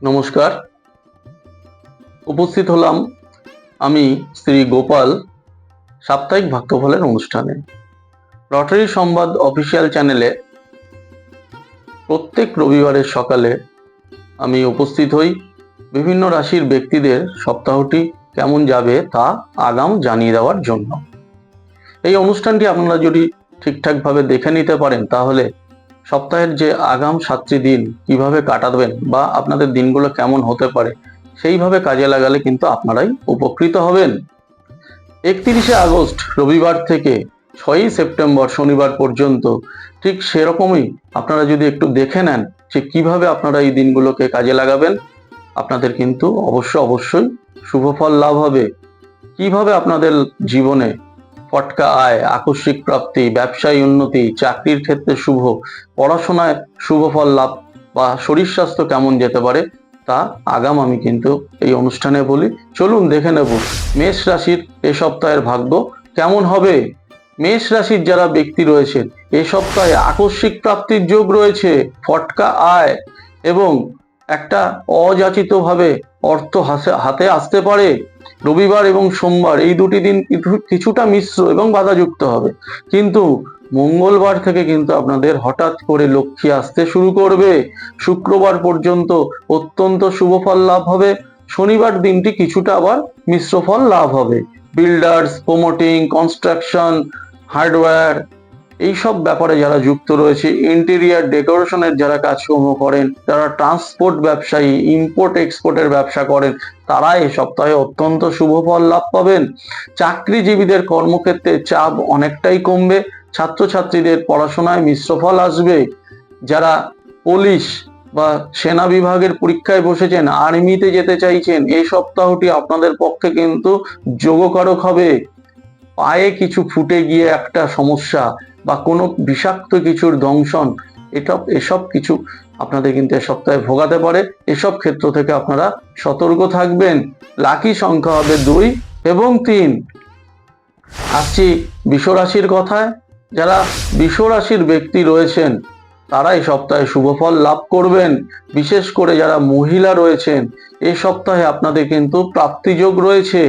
নমস্কার। উপস্থিত হলাম আমি শ্রী গোপাল সাপ্তাহিক ভাগ্যফলের অনুষ্ঠানে। লটারি সংবাদ অফিসিয়াল চ্যানেলে প্রত্যেক রবিবারের সকালে আমি উপস্থিত হই বিভিন্ন রাশির ব্যক্তিদের সপ্তাহটি কেমন যাবে তা আগাম জানিয়ে দেওয়ার জন্য। এই অনুষ্ঠানটি আপনারা যদি ঠিকঠাকভাবে দেখে নিতে পারেন তাহলে সপ্তাহের যে আগাম 7টি দিন কিভাবে কাটাবেন বা আপনাদের দিনগুলো কেমন হতে পারে সেইভাবে কাজে লাগালে কিন্তু আপনারাই উপকৃত হবেন। 31শে আগস্ট রবিবার থেকে 6ই সেপ্টেম্বর শনিবার পর্যন্ত ঠিক সেরকমই আপনারা যদি একটু দেখে নেন যে কিভাবে আপনারা এই দিনগুলোকে কাজে লাগাবেন, আপনাদের কিন্তু অবশ্যই শুভ ফল লাভ হবে। কিভাবে আপনাদের জীবনে ফটকা আয়, আকস্মিক প্রাপ্তি, ব্যবসায় উন্নতি, চাকরির ক্ষেত্রে শুভ, পড়াশোনায় শুভ ফল লাভ বা শরীর স্বাস্থ্য কেমন যেতে পারে তা আগাম আমি কিন্তু এই অনুষ্ঠানে বলি। চলুন দেখে নেব মেষ রাশির এ সপ্তাহের ভাগ্য কেমন হবে। মেষ রাশির যারা ব্যক্তি রয়েছেন এ সপ্তাহে আকস্মিক প্রাপ্তির যোগ রয়েছে, ফটকা আয় এবং একটা অযাচিতভাবে অর্থ হাতে আসতে পারে। রবিবার এবং সোমবার এই দুটি দিন কিছুটা মিশ্র এবং বাধাযুক্ত হবে, কিন্তু মঙ্গলবার থেকে কিন্তু আপনাদের হঠাৎ করে লক্ষ্মী আসতে শুরু করবে। শুক্রবার পর্যন্ত অত্যন্ত শুভ ফল লাভ হবে। শনিবার দিনটি কিছুটা আবার মিশ্র ফল লাভ হবে। বিল্ডার্স, প্রমোটিং, কনস্ট্রাকশন, হার্ডওয়্যার এইসব ব্যাপারে যারা যুক্ত রয়েছে, ইন্টেরিয়ার ডেকোরেশনের যারা কাজকর্ম করেন, যারা ট্রান্সপোর্ট ব্যবসায়ী, ইম্পোর্ট এক্সপোর্টের ব্যবসা করেন, তারা এই সপ্তাহে অত্যন্ত শুভ ফল লাভ পাবেন। চাকরিজীবীদের কর্মক্ষেত্রে চাপ অনেকটাই কমবে। ছাত্রছাত্রীদের পড়াশোনায় মিশ্র ফল আসবে। যারা পুলিশ বা সেনা বিভাগের পরীক্ষায় বসেছেন, আর্মিতে যেতে চাইছেন, এই সপ্তাহটি আপনাদের পক্ষে কিন্তু যোগকারক হবে। পায়ে কিছু ফুটে গিয়ে একটা সমস্যা বা কোনো বিষাক্ত কিছুর দংশন, এসব কিছু আপনাদের কিন্তু এ সপ্তাহে ভোগাতে পারে। এসব ক্ষেত্র থেকে আপনারা সতর্ক থাকবেন। লাকি সংখ্যা হবে 2 এবং 3। আসছি বৃষ রাশির কথায়। যারা বৃষ রাশির ব্যক্তি রয়েছেন তারা এই সপ্তাহে শুভ ফল লাভ করবেন। বিশেষ করে যারা মহিলা রয়েছেন এই সপ্তাহে আপনাদের কিন্তু প্রাপ্তিযোগ রয়েছে।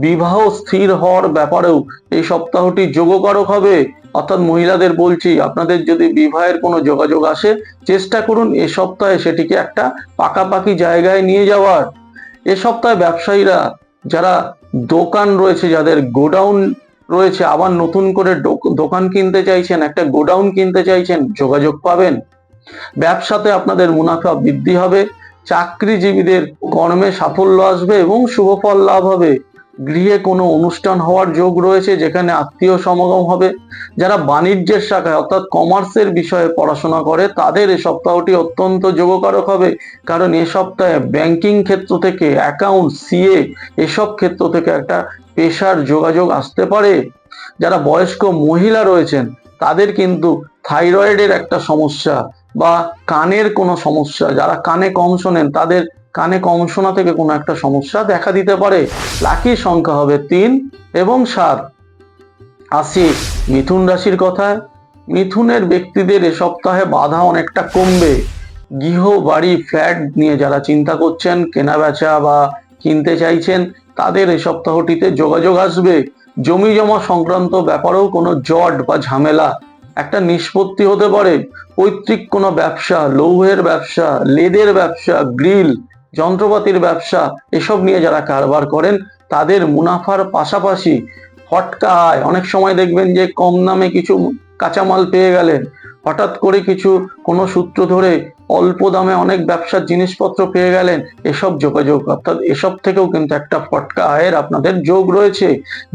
বিবাহ স্থির হওয়ার ব্যাপারেও এই সপ্তাহটি যোগকারক হবে। অর্থাৎ মহিলাদের বলছি, আপনাদের যদি বিবাহের কোনো যোগাযোগ আসে, চেষ্টা করুন এ সপ্তাহে সেটিকে একটা পাকাপাকি জায়গায় নিয়ে যাওয়ার। এ সপ্তাহে ব্যবসায়ীরা যারা দোকান রয়েছে, যাদের গোডাউন রয়েছে, আবার নতুন করে দোকান কিনতে চাইছেন, একটা গোডাউন কিনতে চাইছেন, যোগাযোগ পাবেন। ব্যবসাতে আপনাদের মুনাফা বৃদ্ধি হবে। চাকরিজীবীদের কর্মে সাফল্য আসবে এবং শুভ ফল লাভ হবে। গৃহে কোনো অনুষ্ঠান হওয়ার যোগ রয়েছে যেখানে আত্মীয় সমাগম হবে। যারা বাণিজ্যের শাখায় অর্থাৎ কমার্সের বিষয়ে পড়াশোনা করে তাদের এই সপ্তাহটি অত্যন্ত যোগকারক হবে, কারণ এ সপ্তাহে ব্যাংকিং ক্ষেত্র থেকে, অ্যাকাউন্ট, সিএ এসব ক্ষেত্র থেকে একটা পেশার যোগাযোগ আসতে পারে। যারা বয়স্ক মহিলা রয়েছেন তাদের কিন্তু থাইরয়েডের একটা সমস্যা বা কানের কোনো সমস্যা, যারা কানে কম শোনেন তাদের কানে কম শোনা থেকে কোনো একটা সমস্যা দেখা দিতে পারে। লাকি সংখ্যা হবে 3 এবং 7। আসি মিথুন রাশির কথায়। মিথুনের ব্যক্তিদের এ সপ্তাহে বাধা অনেকটা কমবে। গৃহ, বাড়ি, ফ্ল্যাট নিয়ে যারা চিন্তা করছেন, কেনা বেচা বা কিনতে চাইছেন, তাদের এই সপ্তাহটিতে যোগাযোগ আসবে। জমি জমা সংক্রান্ত ব্যাপারেও কোনো জট বা ঝামেলা একটা নিষ্পত্তি হতে পারে। পৈতৃক কোনো ব্যবসা, লৌহের ব্যবসা, লেদের ব্যবসা, গ্রিল, যন্ত্রপাতির ব্যবসা এসব নিয়ে যারা কারবার করেন তাদের মুনাফার পাশাপাশি ফটকা আয়। অনেক সময় দেখবেন যে কম দামে কিছু কাঁচামাল পেয়ে গেলেন, হঠাৎ করে কোনো সূত্র ধরে অল্প দামে অনেক ব্যবসার জিনিসপত্র পেয়ে গেলেন, এসব যোগাযোগ, অর্থাৎ এসব থেকেও কিন্তু একটা ফটকা আয়ের আপনাদের যোগ রয়েছে।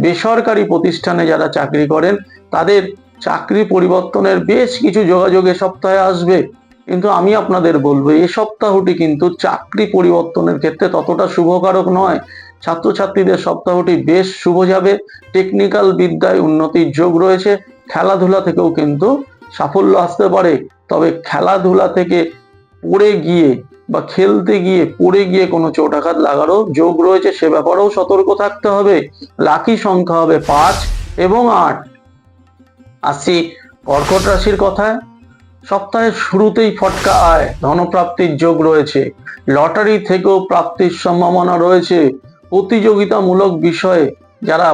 বেসরকারি প্রতিষ্ঠানে যারা চাকরি করেন তাদের চাকরি পরিবর্তনের বেশ কিছু যোগাযোগ এ সপ্তাহে আসবে, কিন্তু আমি আপনাদের বলবো এই সপ্তাহটি কিন্তু চাকরি পরিবর্তনের ক্ষেত্রে ততটা শুভকারক নয়। ছাত্রছাত্রীদের সপ্তাহটি বেশ শুভ যাবে। টেকনিক্যাল বিদ্যায় উন্নতির যোগ রয়েছে। খেলাধুলা থেকেও কিন্তু সাফল্য আসতে পারে, তবে খেলাধুলা থেকে পড়ে গিয়ে বা খেলতে গিয়ে পড়ে গিয়ে কোনো চোটাঘাত লাগারও যোগ রয়েছে, সে ব্যাপারেও সতর্ক থাকতে হবে। লাকি সংখ্যা হবে 5 এবং 8। আসি কর্কট রাশির কথায়। সপ্তাহের শুরুতেই ফটকা আয়, ধনপ্রাপ্তির যোগ রয়েছে। লটারি থেকেও প্রাপ্তির সম্ভাবনা রয়েছে। প্রতিযোগিতামূলক বিষয়ে যারা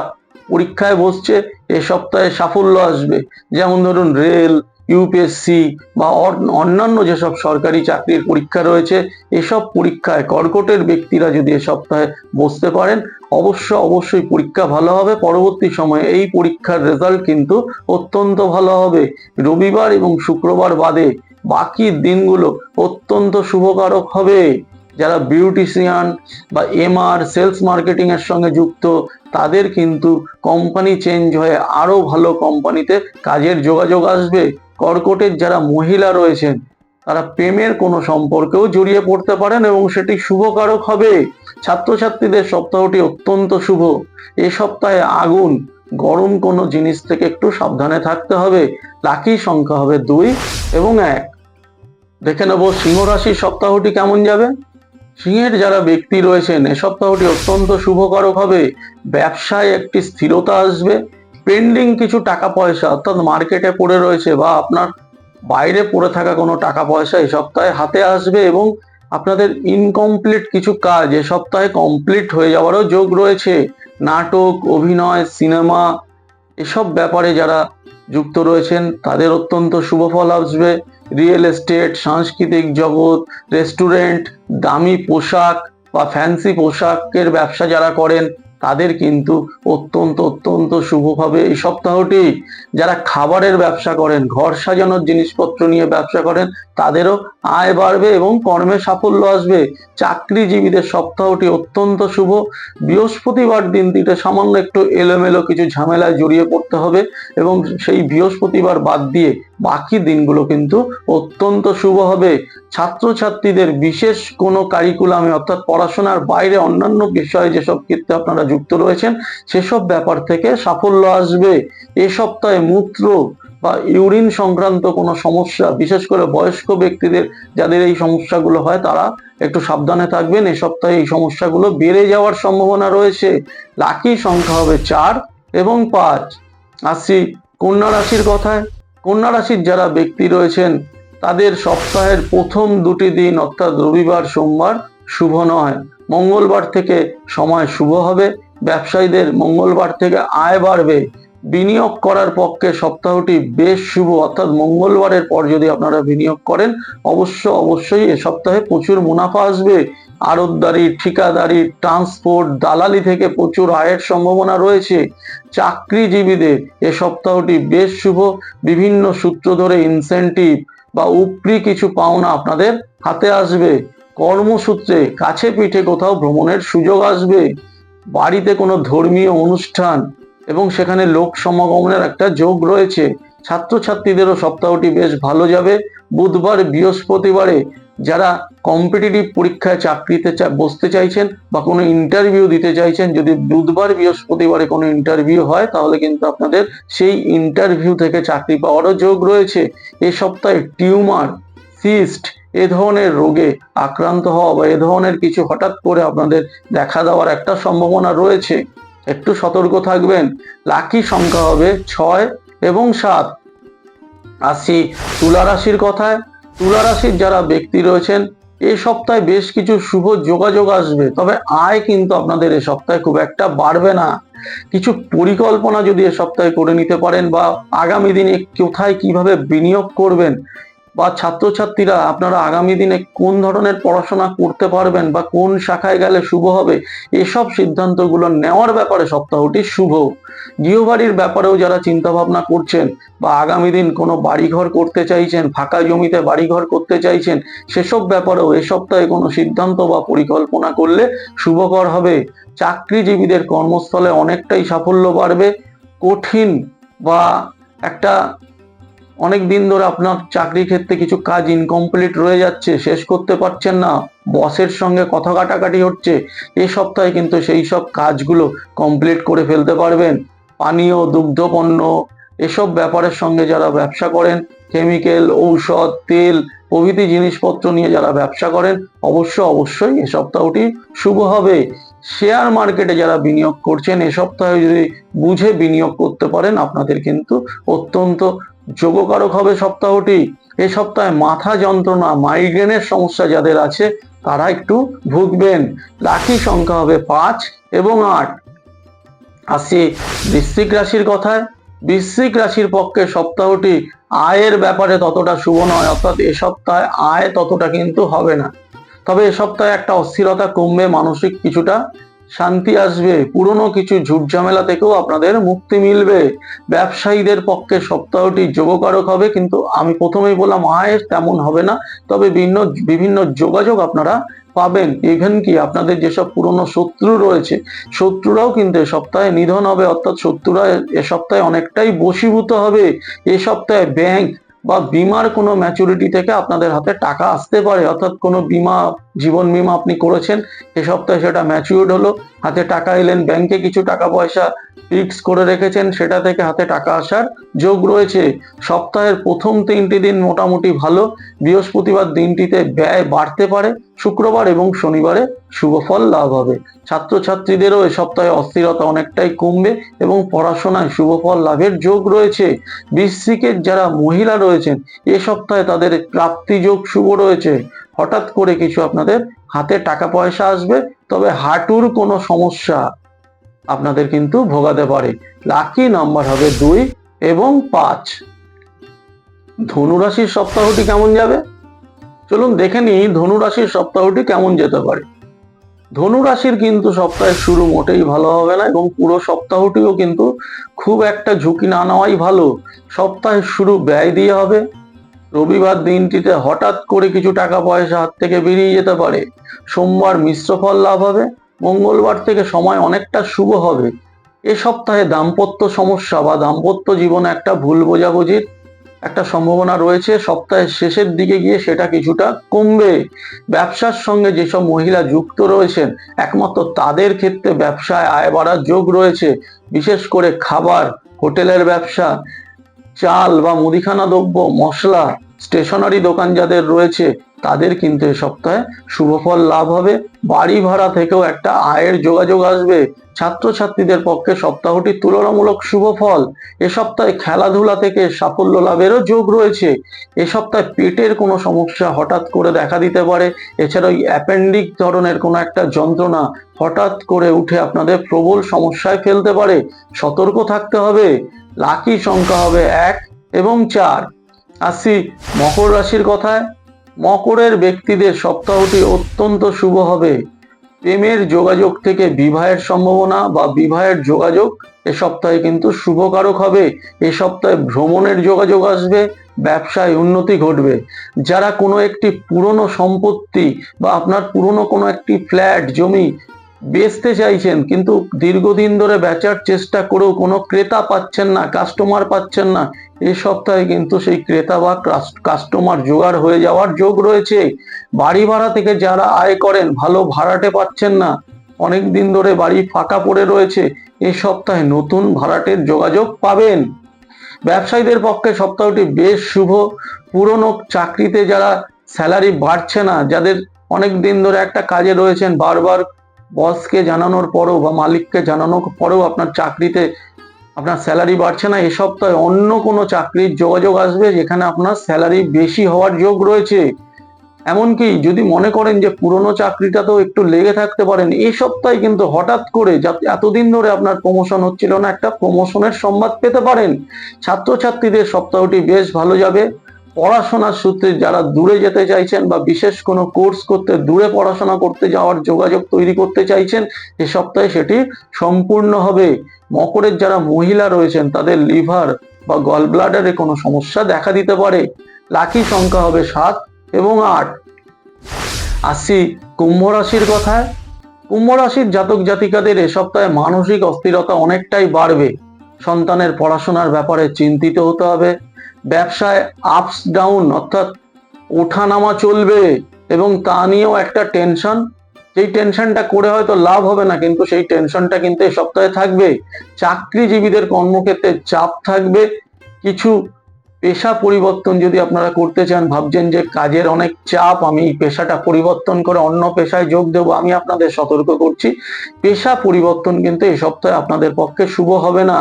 পরীক্ষায় বসছে এ সপ্তাহে সাফল্য আসবে। যেমন ধরুন রেল, ইউপিএসসি বা অন্যান্য যেসব সরকারি চাকরির পরীক্ষা রয়েছে, এসব পরীক্ষায় কর্কটের ব্যক্তিরা যদি এ সপ্তাহে বসতে পারেন অবশ্যই পরীক্ষা ভালো হবে। পরবর্তী সময়ে এই পরীক্ষার রেজাল্ট কিন্তু অত্যন্ত ভালো হবে। রবিবার এবং শুক্রবার বাদে বাকি দিনগুলো অত্যন্ত শুভকারক হবে। যারা বিউটিশিয়ান বা এমআর সেলস মার্কেটিং এর সঙ্গে যুক্ত তাদের কিন্তু কোম্পানি চেঞ্জ হয়ে আরো ভালো কোম্পানিতে কাজের যোগাযোগ আসবে। কর্কটের যারা মহিলা রয়েছেন তারা প্রেমের কোনো সম্পর্কেও জড়িয়ে পড়তে পারেন এবং সেটি শুভকারক হবে। ছাত্রছাত্রীদের সপ্তাহটি অত্যন্ত শুভ। এ সপ্তাহে আগুন গরম কোনো জিনিস থেকে একটু সাবধানে থাকতে হবে। লাকি সংখ্যা হবে 2 এবং 1। দেখে নেব সিংহ রাশির সপ্তাহটি কেমন যাবে। সিংহের যারা ব্যক্তি রয়েছেন এ সপ্তাহটি অত্যন্ত শুভকারক হবে। ব্যবসায় একটি স্থিরতা আসবে। পেন্ডিং কিছু টাকা পয়সা অর্থাৎ মার্কেটে পড়ে রয়েছে বা আপনার বাইরে পড়ে থাকা কোনো টাকা পয়সা এই সপ্তাহে হাতে আসবে এবং আপনাদের ইনকমপ্লিট কিছু কাজ এ সপ্তাহে কমপ্লিট হয়ে যাওয়ারও যোগ রয়েছে। নাটক, অভিনয়, সিনেমা এসব ব্যাপারে যারা যুক্ত রয়েছেন তাদের অত্যন্ত শুভ ফল আসবে। রিয়েল এস্টেট, সাংস্কৃতিক জগৎ, রেস্টুরেন্ট, দামি পোশাক বা ফ্যান্সি পোশাকের ব্যবসা যারা করেন তাদের কিন্তু অত্যন্ত শুভ হবে এই সপ্তাহটি। যারা খাবারের ব্যবসা করেন, ঘর সাজানোর জিনিসপত্র নিয়ে ব্যবসা করেন তাদেরও আয় বাড়বে এবং কর্মে সাফল্য আসবে। চাকরিজীবীদের সপ্তাহটি অত্যন্ত শুভ। বৃহস্পতিবার দিনটিতে সামান্য একটু এলোমেলো কিছু ঝামেলায় জড়িয়ে পড়তে হবে এবং সেই বৃহস্পতিবার বাদ দিয়ে বাকি দিনগুলো কিন্তু অত্যন্ত শুভ হবে। ছাত্রছাত্রীদের বিশেষ কোনো কারিকুলামে অর্থাৎ পড়াশোনার বাইরে অন্যান্য বিষয়ে যেসব ক্ষেত্রে আপনারা যুক্ত রয়েছেন সেসব ব্যাপার থেকে সাফল্য আসবে। এ সপ্তাহে মূত্র বা ইউরিন সংক্রান্ত কোনো সমস্যা, বিশেষ করে বয়স্ক ব্যক্তিদের যাদের এই সমস্যাগুলো হয় তারা একটু সাবধানে থাকবেন। এ সপ্তাহে এই সমস্যাগুলো বেড়ে যাওয়ার সম্ভাবনা রয়েছে। লাকি সংখ্যা হবে 4 এবং 5। আসছি কন্যা রাশির কথায়। কন্যা রাশির যারা ব্যক্তি রয়েছেন তাদের সপ্তাহের প্রথম 2টি দিন অর্থাৎ রবিবার, সোমবার শুভ নয়। মঙ্গলবার থেকে সময় শুভ হবে। ব্যবসায়ীদের মঙ্গলবার থেকে আয় বাড়বে। বিনিয়োগ করার পক্ষে সপ্তাহটি বেশ শুভ অর্থাৎ মঙ্গলবারের পর যদি আপনারা বিনিয়োগ করেন অবশ্যই এ সপ্তাহে প্রচুর মুনাফা আসবে। আড়তদারি, ঠিকাদারি, ট্রান্সপোর্ট, দালালি থেকে প্রচুর আয়ের সম্ভাবনা রয়েছে। চাকরিজীবীদের এ সপ্তাহটি বেশ শুভ। বিভিন্ন সূত্র ধরে ইনসেনটিভ বা উপরি কিছু পাওনা আপনাদের হাতে আসবে। কর্মসূত্রে কাছে পিঠে কোথাও ভ্রমণের সুযোগ আসবে। বাড়িতে কোনো ধর্মীয় অনুষ্ঠান এবং সেখানে লোক সমাগমের একটা যোগ রয়েছে। ছাত্রছাত্রীদেরও সপ্তাহটি বেশ ভালো যাবে। বুধবার, বৃহস্পতিবারে যারা কম্পিটিটিভ পরীক্ষায় চাকরিতে বসতে চাইছেন বা কোনো ইন্টারভিউ দিতে চাইছেন, যদি বুধবার বৃহস্পতিবারে কোনো ইন্টারভিউ হয় তাহলে কিন্তু আপনাদের সেই ইন্টারভিউ থেকে চাকরি পাওয়ারও যোগ রয়েছে। এই সপ্তাহে টিউমার, সিস্ট এ ধরনের রোগে আক্রান্ত হওয়া বা এ ধরনের কিছু হঠাৎ করে আপনাদের দেখা দেওয়ার একটা সম্ভাবনা রয়েছে। একটু সতর্ক থাকবেন। লাকি সংখ্যা হবে 6 এবং 7। আসছি তুলা রাশির কথায়। তুলা রাশির যারা ব্যক্তি রয়েছেন এই সপ্তাহে বেশ কিছু শুভ যোগাযোগ আসবে, তবে আয় কিন্তু আপনাদের এই সপ্তাহে খুব একটা বাড়বে না। কিছু পরিকল্পনা যদি এ সপ্তাহে করে নিতে পারেন বা আগামী দিনে কোথায় কিভাবে বিনিয়োগ করবেন বা ছাত্রছাত্রীরা আপনারা আগামী দিনে কোন ধরনের পড়াশোনা করতে পারবেন বা কোন শাখায় গেলে শুভ হবে এসব সিদ্ধান্তগুলো নেওয়ার ব্যাপারে সপ্তাহটি শুভ। গৃহবাড়ির ব্যাপারেও যারা চিন্তা ভাবনা করছেন বা আগামী দিন কোনো বাড়িঘর করতে চাইছেন, ফাঁকা জমিতে বাড়িঘর করতে চাইছেন, সেসব ব্যাপারেও এ সপ্তাহে কোনো সিদ্ধান্ত বা পরিকল্পনা করলে শুভকর হবে। চাকরিজীবীদের কর্মস্থলে অনেকটাই সাফল্য বাড়বে। কঠিন বা একটা অনেক দিন ধরে আপনার চাকরি ক্ষেত্রে কিছু কাজ ইনকমপ্লিট রয়ে যাচ্ছে, শেষ করতে পারছেন না, বসের সঙ্গে কথা কাটাকাটি হচ্ছে, এই সপ্তাহে কিন্তু সেই সব কাজগুলো কমপ্লিট করে ফেলতে পারবেন। পানীয়, দুগ্ধপণ্য এসব ব্যাপারের সঙ্গে যারা ব্যবসা করেন, কেমিক্যাল, ঔষধ, তেল প্রভৃতি জিনিসপত্র নিয়ে যারা ব্যবসা করেন অবশ্যই এ সপ্তাহটি শুভ হবে। শেয়ার মার্কেটে যারা বিনিয়োগ করছেন এ সপ্তাহে যদি বুঝে বিনিয়োগ করতে পারেন আপনাদের কিন্তু অত্যন্ত যোগকারক হবে সপ্তাহটি। এ সপ্তাহে মাথা যন্ত্রণা, মাইগ্রেনের সমস্যা যাদের আছে তারা একটু ভুগবেন। লাকি সংখ্যা হবে 5 এবং 8। আসি বৃশ্চিক রাশির কথায়। বৃশ্চিক রাশির পক্ষে সপ্তাহটি আয়ের ব্যাপারে ততটা শুভ নয়, অর্থাৎ এ সপ্তাহে আয় ততটা কিন্তু হবে না। তবে এ সপ্তাহে একটা অস্থিরতা কমবে, মানসিক কিছুটা শান্তি আসবে, পুরনো কিছু ঝুট ঝামেলা থেকেও আপনাদের মুক্তি মিলবে। ব্যবসায়ীদের পক্ষে সপ্তাহটি যোগকারক হবে, কিন্তু আমি প্রথমেই বললাম আয় তেমন হবে না, তবে বিভিন্ন যোগাযোগ আপনারা পাবেন। ইভেন কি আপনাদের যেসব পুরনো শত্রু রয়েছে, শত্রুরাও কিন্তু এ সপ্তাহে নিধন হবে, অর্থাৎ শত্রুরা এ সপ্তাহে অনেকটাই বশীভূত হবে। এ সপ্তাহে ব্যাংক বা বিমার কোনো ম্যাচুরিটি থেকে আপনাদের হাতে টাকা আসতে পারে, অর্থাৎ কোনো বিমা, জীবন বিমা আপনি করেছেন, এ সপ্তাহে সেটা ম্যাচিউরড হলো, হাতে টাকা এলেন। ব্যাংকে কিছু টাকা পয়সা ফিক্স করে রেখেছেন, সেটা থেকে হাতে টাকা আসার যোগ রয়েছে। সপ্তাহের প্রথম 3টি দিন মোটামুটি ভালো। বৃহস্পতিবার দিনটিতে ব্যয় বাড়তে পারে, শুক্রবার এবং শনিবারে শুভ ফল লাভ হবে। ছাত্রছাত্রীদেরও এ সপ্তাহে অস্থিরতা অনেকটাই কমবে এবং পড়াশোনায় শুভ ফল লাভের যোগ রয়েছে। বৃশ্চিকের যারা মহিলা রয়েছেন এ সপ্তাহে তাদের প্রাপ্তি যোগ শুভ রয়েছে। হঠাৎ করে কিছু আপনাদের হাতে টাকা পয়সা আসবে, তবে হাঁটুর কোনো সমস্যা আপনাদের কিন্তু ভোগাতে পারে। লাকি নাম্বার হবে 2 এবং 5। ধনুরাশির সপ্তাহটি কেমন যাবে চলুন দেখে নিই ধনুরাশির সপ্তাহটি কেমন যেতে পারে। ধনুরাশির কিন্তু সপ্তাহের শুরু মোটেই ভালো হবে না এবং পুরো সপ্তাহটিও কিন্তু খুব একটা ঝুঁকি না নেওয়াই ভালো। সপ্তাহের শুরু ব্যয় দিয়ে হবে। রবিবার দিনটিতে হঠাৎ করে কিছু টাকা পয়সা হাত থেকে বেরিয়ে যেতে পারে। সোমবার মিশ্র ফল লাভ হবে। মঙ্গলবার থেকে সময় অনেকটা শুভ হবে। এ সপ্তাহে দাম্পত্য সমস্যা বা দাম্পত্য জীবনে একটা ভুল বোঝাবুঝির একটা সম্ভাবনা রয়েছে। সপ্তাহের শেষের দিকে গিয়ে সেটা কিছুটা কমবে। ব্যবসার সঙ্গে যেসব মহিলা যুক্ত রয়েছেন একমাত্র তাদের ক্ষেত্রে ব্যবসায় আয় বাড়ার যোগ রয়েছে। বিশেষ করে খাবার, হোটেলের ব্যবসা, চাল বা মুদিখানা দ্রব্য, মশলা, স্টেশনারি দোকান যাদের রয়েছে তাদের কিন্তু এ সপ্তাহে শুভ ফল লাভ হবে। বাড়ি ভাড়া থেকেও একটা আয়ের যোগাযোগ আসবে। ছাত্রছাত্রীদের পক্ষে সপ্তাহটি তুলনামূলক শুভ ফল। এ সপ্তাহে খেলাধুলা থেকে সাফল্য লাভেরও যোগ রয়েছে। এ সপ্তাহে পেটের কোনো সমস্যা হঠাৎ করে দেখা দিতে পারে। এছাড়াও অ্যাপেন্ডিক ধরনের কোনো একটা যন্ত্রণা হঠাৎ করে উঠে আপনাদের প্রবল সমস্যায় ফেলতে পারে, সতর্ক থাকতে হবে। লাকি সংখ্যা হবে 1 এবং 4। আসি মকর রাশির কথায়। মকরের ব্যক্তিদের সপ্তাহটি অত্যন্ত শুভ হবে। প্রেমের যোগাযোগ থেকে বিবাহের সম্ভাবনা বা বিবাহের যোগাযোগ এ সপ্তাহে কিন্তু শুভকারক হবে। এ সপ্তাহে ভ্রমণের যোগাযোগ আসবে, ব্যবসায় উন্নতি ঘটবে। যারা কোনো একটি পুরনো সম্পত্তি বা আপনার পুরনো কোনো একটি ফ্ল্যাট, জমি বেচতে চাইছেন কিন্তু দীর্ঘদিন ধরে বেচার চেষ্টা করেও কোনো ক্রেতা পাচ্ছেন না, কাস্টমার পাচ্ছেন না, এই সপ্তাহে কিন্তু সেই ক্রেতা বা কাস্টমার জোগাড় হয়ে যাওয়ার যোগ রয়েছে। বাড়ি ভাড়া থেকে যারা আয় করেন, ভালো ভাড়াটে পাচ্ছেন না, অনেক দিন ধরে বাড়ি ফাঁকা পড়ে রয়েছে, এই সপ্তাহে নতুন ভাড়াটের যোগাযোগ পাবেন। ব্যবসায়ীদের পক্ষে সপ্তাহটি বেশ শুভ। পুরনো চাকরিতে যারা স্যালারি বাড়ছে না, যাদের অনেক দিন ধরে একটা কাজে রয়েছেন, বারবার বসকে জানানোর পরেও বা মালিককে জানানোর পরেও আপনার চাকরিতে আপনার স্যালারি বাড়ছে না, এ সপ্তাহে অন্য কোনো চাকরির যোগাযোগ আসবে যেখানে আপনার স্যালারি বেশি হওয়ার যোগ রয়েছে। এমনকি যদি মনে করেন যে পুরনো চাকরিটাতেও একটু লেগে থাকতে পারেন, এই সপ্তাহে কিন্তু হঠাৎ করে এতদিন ধরে আপনার প্রমোশন হচ্ছিল না, একটা প্রমোশনের সংবাদ পেতে পারেন। ছাত্রছাত্রীদের সপ্তাহটি বেশ ভালো যাবে। পড়াশোনার সূত্রে যারা দূরে যেতে চাইছেন বা বিশেষ কোনো কোর্স করতে, দূরে পড়াশোনা করতে যাওয়ার যোগাযোগ তৈরি করতে চাইছেন, এ সপ্তাহে সেটি সম্পূর্ণ হবে। মকরের যারা মহিলা রয়েছেন তাদের লিভার বা গল ব্লাডারে কোনো সমস্যা দেখা দিতে পারে। লাকি সংখ্যা হবে 7 এবং 8। আসি কুম্ভ রাশির কথায়। কুম্ভ রাশির জাতক জাতিকাদের এ সপ্তাহে মানসিক অস্থিরতা অনেকটাই বাড়বে। সন্তানের পড়াশোনার ব্যাপারে চিন্তিত হতে হবে। ব্যবসায় আপস ডাউন অর্থাৎ ওঠানামা চলবে এবং তা নিয়েও একটা টেনশন, যেই টেনশনটা করে হয়তো লাভ হবে না কিন্তু সেই টেনশনটা কিন্তু এই সপ্তাহে থাকবে। চাকরিজীবীদের কর্মক্ষেত্রে চাপ থাকবে। কিছু পেশা পরিবর্তন যদি আপনারা করতে চান, ভাবছেন যে কাজের অনেক চাপ, আমি পেশাটা পরিবর্তন করে অন্য পেশায় যোগ দেব, আমি আপনাদের সতর্ক করছি, পেশা পরিবর্তন কিন্তু এই সপ্তাহে আপনাদের পক্ষে শুভ হবে না।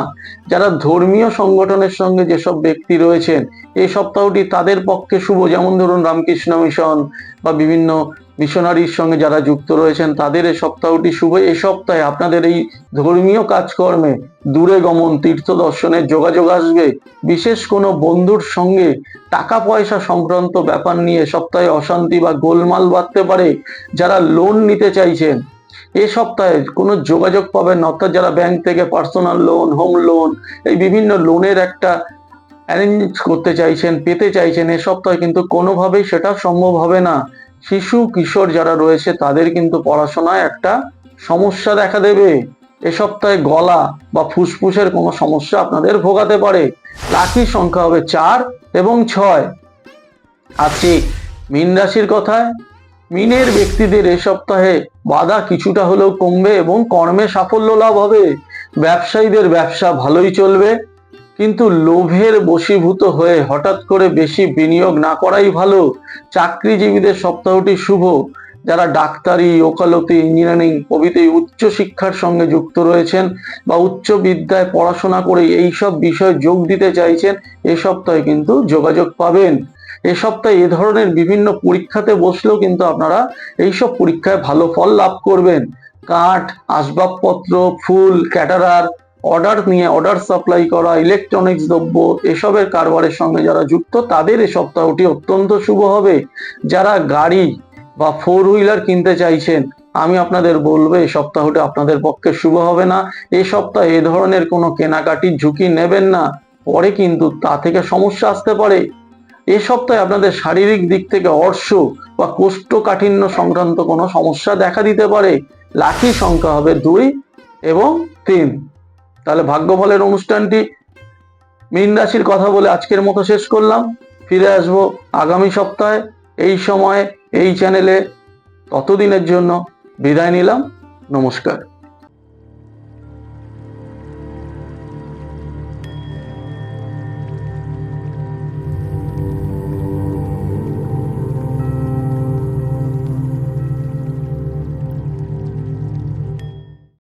যারা ধর্মীয় সংগঠনের সঙ্গে যেসব ব্যক্তি রয়েছেন, এই সপ্তাহটি তাদের পক্ষে শুভ। যেমন ধরুন রামকৃষ্ণ মিশন বা বিভিন্ন মিশনারির সঙ্গে যারা যুক্ত রয়েছেন, তাদের এই সপ্তাহটি শুভ। এই সপ্তাহে আপনাদের এই ধর্মীয় কাজকর্মে দূরে গমন, তীর্থ দর্শনের যোগাযোগ আসবে। বিশেষ কোনো বন্ধুর সঙ্গে টাকা পয়সা সংক্রান্ত ব্যাপার নিয়ে সপ্তাহে অশান্তি বা গোলমাল বাঁধতে পারে। যারা লোন নিতে চাইছেন, এ সপ্তাহে কোনো যোগাযোগ পাবেন না, অর্থাৎ যারা ব্যাংক থেকে পার্সোনাল লোন, হোম লোন, এই বিভিন্ন লোনের একটা অ্যারেঞ্জ করতে চাইছেন, পেতে চাইছেন, এ সপ্তাহে কিন্তু কোনোভাবেই সেটা সম্ভব হবে না। শিশু কিশোর যারা রয়েছে তাদের কিন্তু পড়াশোনায় একটা সমস্যা দেখা দেবে। এ সপ্তাহে গলা বা ফুসফুসের কোনো সমস্যা আপনাদের ভোগাতে পারে। লাকি সংখ্যা হবে 4 এবং 6। আসছি মীন রাশির কথায়। মীনের ব্যক্তিদের এ সপ্তাহে বাধা কিছুটা হলেও কমবে এবং কর্মে সাফল্য লাভ হবে। ব্যবসায়ীদের ব্যবসা ভালোই চলবে, কিন্তু লোভের বশীভূত হয়ে হঠাৎ করে বেশি বিনিয়োগ না করাই ভালো। চাকরিজীবীদের সপ্তাহটি শুভ। যারা ডাক্তারি, ওকালতি, ইঞ্জিনিয়ারিং প্রভৃতি উচ্চ শিক্ষার সঙ্গে যুক্ত রয়েছেন বা উচ্চ বিদ্যায় পড়াশোনা করে এইসব বিষয়ে যোগ দিতে চাইছেন, এ সপ্তাহে কিন্তু যোগাযোগ পাবেন। এ সপ্তাহে এ ধরনের বিভিন্ন পরীক্ষাতে বসলেও কিন্তু আপনারা এইসব পরীক্ষায় ভালো ফল লাভ করবেন। কাঠ, আসবাবপত্র, ফুল, ক্যাটারার, অর্ডার সাপ্লাই করা, ইলেকট্রনিক্স দ্রব্য, এসবের কারবারের সঙ্গে যারা যুক্ত, তাদের এই সপ্তাহটি অত্যন্ত শুভ হবে। যারা গাড়ি বা 4 হুইলার কিনতে চাইছেন, আমি আপনাদের বলবো এই সপ্তাহটি আপনাদের পক্ষে শুভ হবে না। এই সপ্তাহে এ ধরনের কোনো কেনাকাটির ঝুঁকি নেবেন না, পরে কিন্তু তা থেকে সমস্যা আসতে পারে। এ সপ্তাহে আপনাদের শারীরিক দিক থেকে অর্শ বা কোষ্ঠকাঠিন্য সংক্রান্ত কোনো সমস্যা দেখা দিতে পারে। লাকি সংখ্যা হবে 2 এবং 3। তাহলে ভাগ্যফলের অনুষ্ঠানটি মীন রাশির কথা বলে আজকের মতো শেষ করলাম। ফিরে আসবো আগামী সপ্তাহে এই সময়ে এই চ্যানেলে। ততদিনের জন্য বিদায় নিলাম। নমস্কার।